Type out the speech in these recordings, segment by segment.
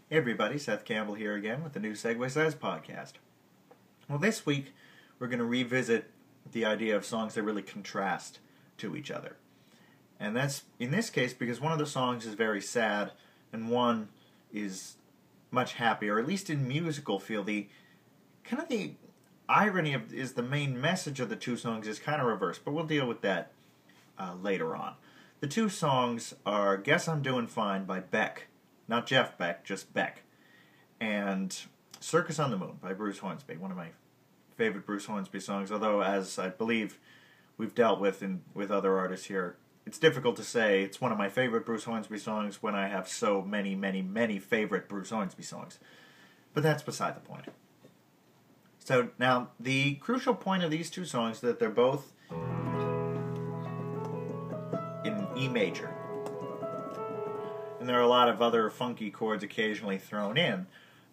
Hey everybody, Seth Campbell here again with the new Segue Says podcast. Well, this week we're going to revisit the idea of songs that really contrast to each other. And that's, in this case, because one of the songs is very sad and one is much happier, or at least in musical feel. The irony of is the main message of the two songs is kind of reversed, but we'll deal with that later on. The two songs are Guess I'm Doing Fine by Beck. Not Jeff Beck, just Beck. And Circus on the Moon by Bruce Hornsby, one of my favorite Bruce Hornsby songs, although as I believe we've dealt with with other artists here, it's difficult to say it's one of my favorite Bruce Hornsby songs when I have so many, many, many favorite Bruce Hornsby songs. But that's beside the point. So now, the crucial point of these two songs is that they're both in E major. And there are a lot of other funky chords occasionally thrown in,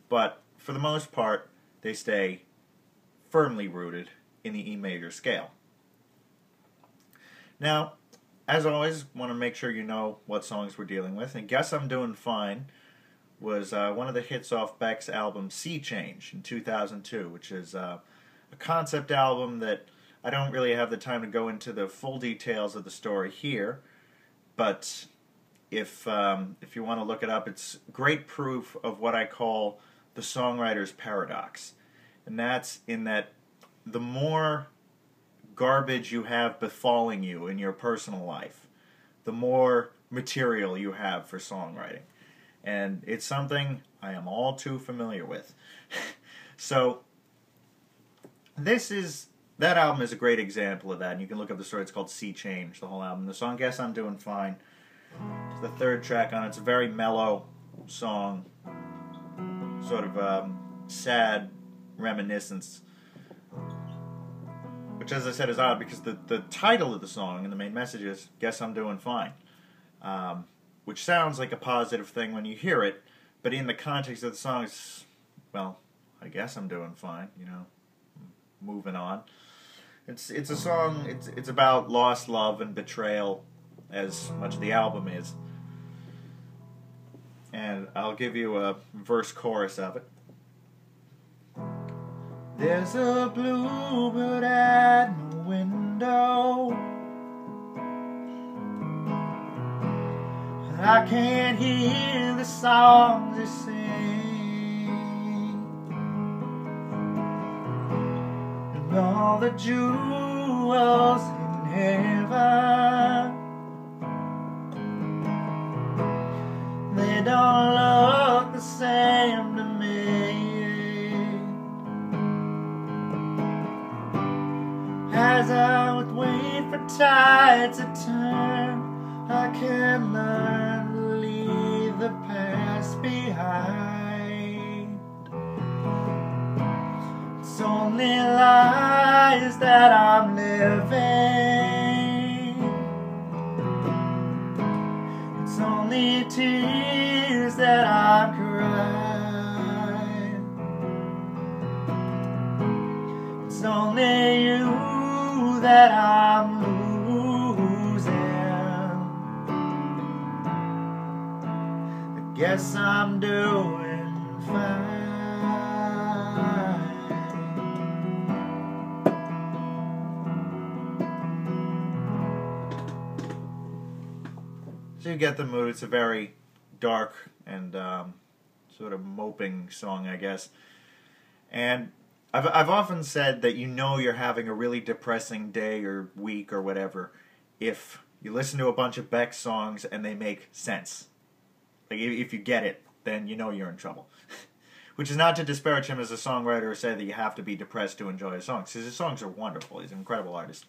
but for the most part, they stay firmly rooted in the E major scale. Now, as always, want to make sure you know what songs we're dealing with, and Guess I'm Doing Fine was one of the hits off Beck's album Sea Change in 2002, which is a concept album that I don't really have the time to go into the full details of the story here, but if you want to look it up, it's great proof of what I call the songwriter's paradox. And that's in that the more garbage you have befalling you in your personal life, the more material you have for songwriting. And it's something I am all too familiar with. So that album is a great example of that, and you can look up the story. It's called Sea Change, the whole album. The song Guess I'm Doing Fine, it's the third track on it. It's a very mellow song, sort of sad reminiscence, which, as I said, is odd because the title of the song and the main message is Guess I'm Doing Fine, which sounds like a positive thing when you hear it, but in the context of the song, it's, well, I guess I'm doing fine, moving on. It's a song, it's about lost love and betrayal, as much of the album is. And I'll give you a verse-chorus of it. There's a bluebird at my window. I can't hear the songs they sing, and all the jewels in heaven, they don't look the same to me. As I would wait for tides to turn, I can learn to leave the past behind. It's only lies that I'm living. It's only tears that I'm crying. It's only you that I'm losing. I guess I'm doing fine. So you get the mood. It's a very dark and sort of moping song, I guess. And I've often said that you're having a really depressing day or week or whatever if you listen to a bunch of Beck songs and they make sense. Like, if you get it, then you know you're in trouble. Which is not to disparage him as a songwriter or say that you have to be depressed to enjoy his songs, because his songs are wonderful. He's an incredible artist.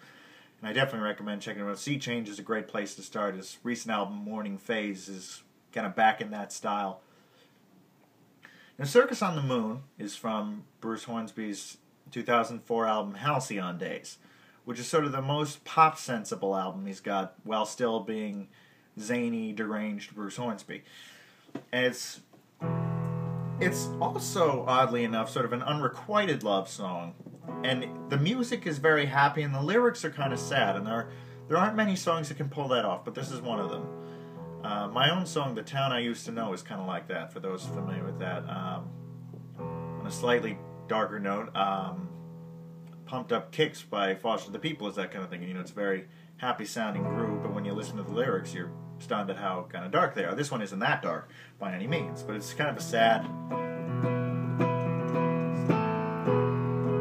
And I definitely recommend checking him out. Sea Change is a great place to start. His recent album, Morning Phase, is kind of back in that style. Now, Circus on the Moon is from Bruce Hornsby's 2004 album Halcyon Days, which is sort of the most pop-sensible album he's got while still being zany, deranged Bruce Hornsby. And it's also, oddly enough, sort of an unrequited love song. And the music is very happy and the lyrics are kind of sad. And there aren't many songs that can pull that off, but this is one of them. My own song, The Town I Used to Know, is kind of like that, for those familiar with that. On a slightly darker note, Pumped Up Kicks by Foster the People is that kind of thing. You know, it's a very happy sounding groove, but when you listen to the lyrics, you're stunned at how kind of dark they are. This one isn't that dark by any means, but it's kind of a sad.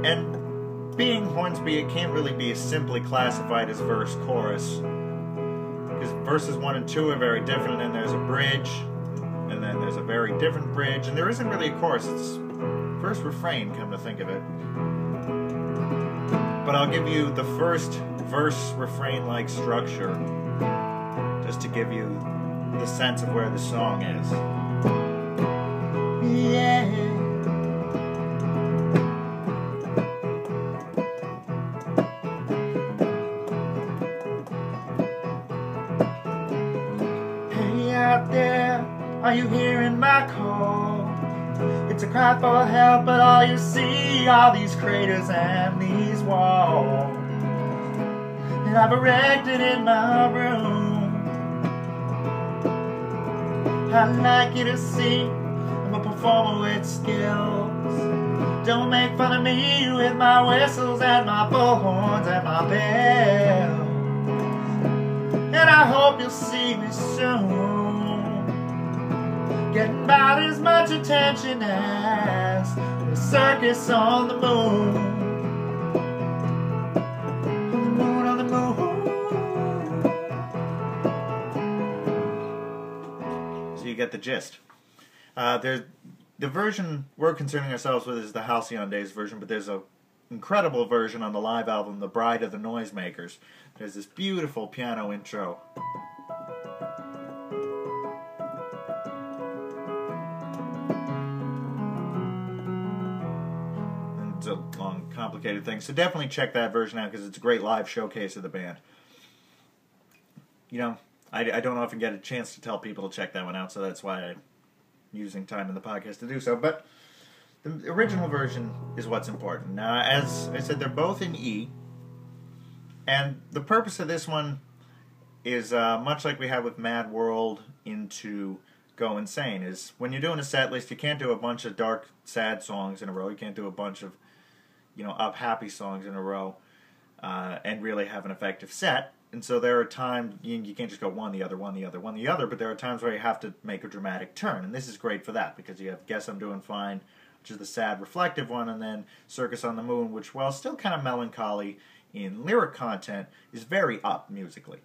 And being Hornsby, it can't really be simply classified as verse chorus, because verses 1 and 2 are very different, and there's a bridge, and then there's a very different bridge, and there isn't really a chorus. It's verse refrain, come to think of it. But I'll give you the first verse refrain like structure, just to give you the sense of where the song is. Yeah. Hey out there, are you hearing my call? It's a cry for help, but all you see are these craters and these walls that I've erected in my room. I'd like you to see I'm a performer with skills. Don't make fun of me with my whistles and my bullhorns and my bells. And I hope you'll see me soon, getting about as much attention as the circus on the moon. On the moon, So you get the gist. The version we're concerning ourselves with is the Halcyon Days version, but there's an incredible version on the live album, The Bride of the Noisemakers. There's this beautiful piano intro. It's a long, complicated thing, so definitely check that version out because it's a great live showcase of the band. You know, I don't often get a chance to tell people to check that one out, so that's why I'm using time in the podcast to do so. But the original version is what's important. Now, as I said, they're both in E, and the purpose of this one is much like we had with Mad World into Go Insane, is when you're doing a set list, you can't do a bunch of dark, sad songs in a row. You can't do a bunch of, you know, up happy songs in a row and really have an effective set. And so there are times you can't just go one, the other, one, the other, one, the other, but there are times where you have to make a dramatic turn. And this is great for that, because you have Guess I'm Doing Fine, which is the sad, reflective one, and then Circus on the Moon, which, while still kind of melancholy in lyric content, is very up musically.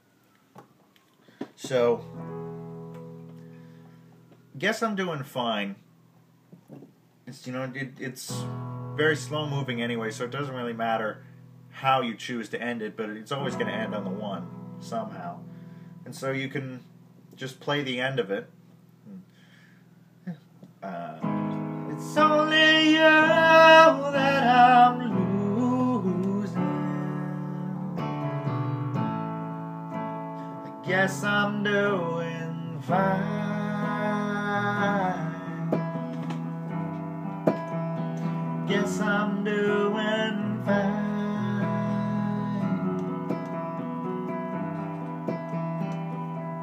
So, Guess I'm Doing Fine. It's, you know, it's very slow moving anyway, so it doesn't really matter how you choose to end it, but it's always going to end on the one somehow. And so you can just play the end of it. It's only you that I'm losing. I guess I'm doing fine. Guess I'm doing fine.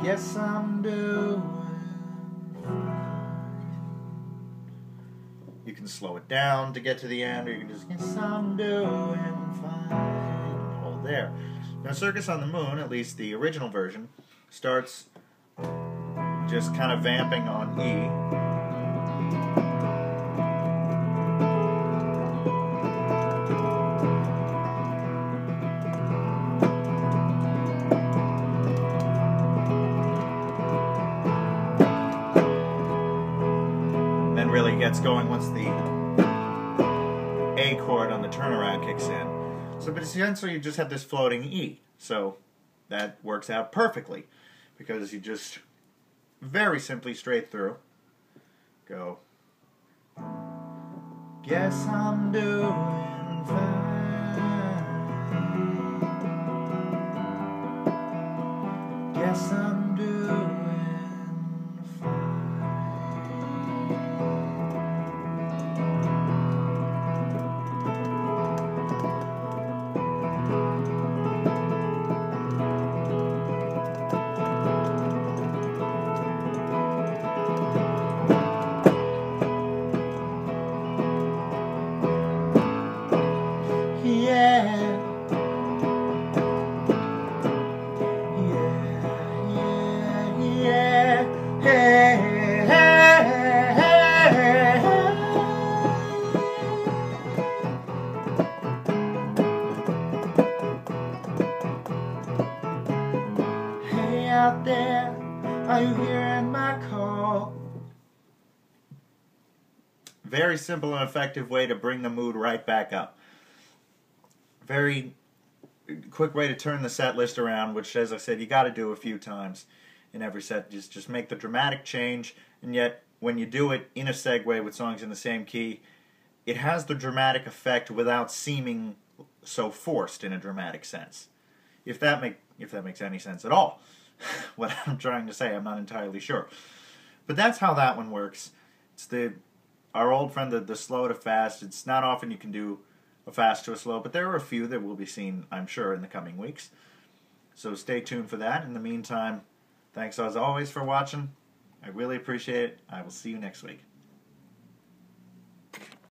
Guess I'm doing fine. You can slow it down to get to the end, or you can just guess I'm doing fine. Hold there. Now, Circus on the Moon, at least the original version, starts just kind of vamping on E. Really gets going once the A chord on the turnaround kicks in. So, but essentially you just have this floating E. So that works out perfectly, because you just very simply straight through go, guess I'm doing fine. Guess I'm doing Very simple and effective way to bring the mood right back up. Very quick way to turn the set list around, which, as I said, you got to do a few times in every set. Just make the dramatic change, and yet when you do it in a segue with songs in the same key, it has the dramatic effect without seeming so forced in a dramatic sense. If that makes any sense at all. What I'm trying to say, I'm not entirely sure. But that's how that one works. It's our old friend, the slow to fast. It's not often you can do a fast to a slow, but there are a few that will be seen, I'm sure, in the coming weeks. So stay tuned for that. In the meantime, thanks as always for watching. I really appreciate it. I will see you next week.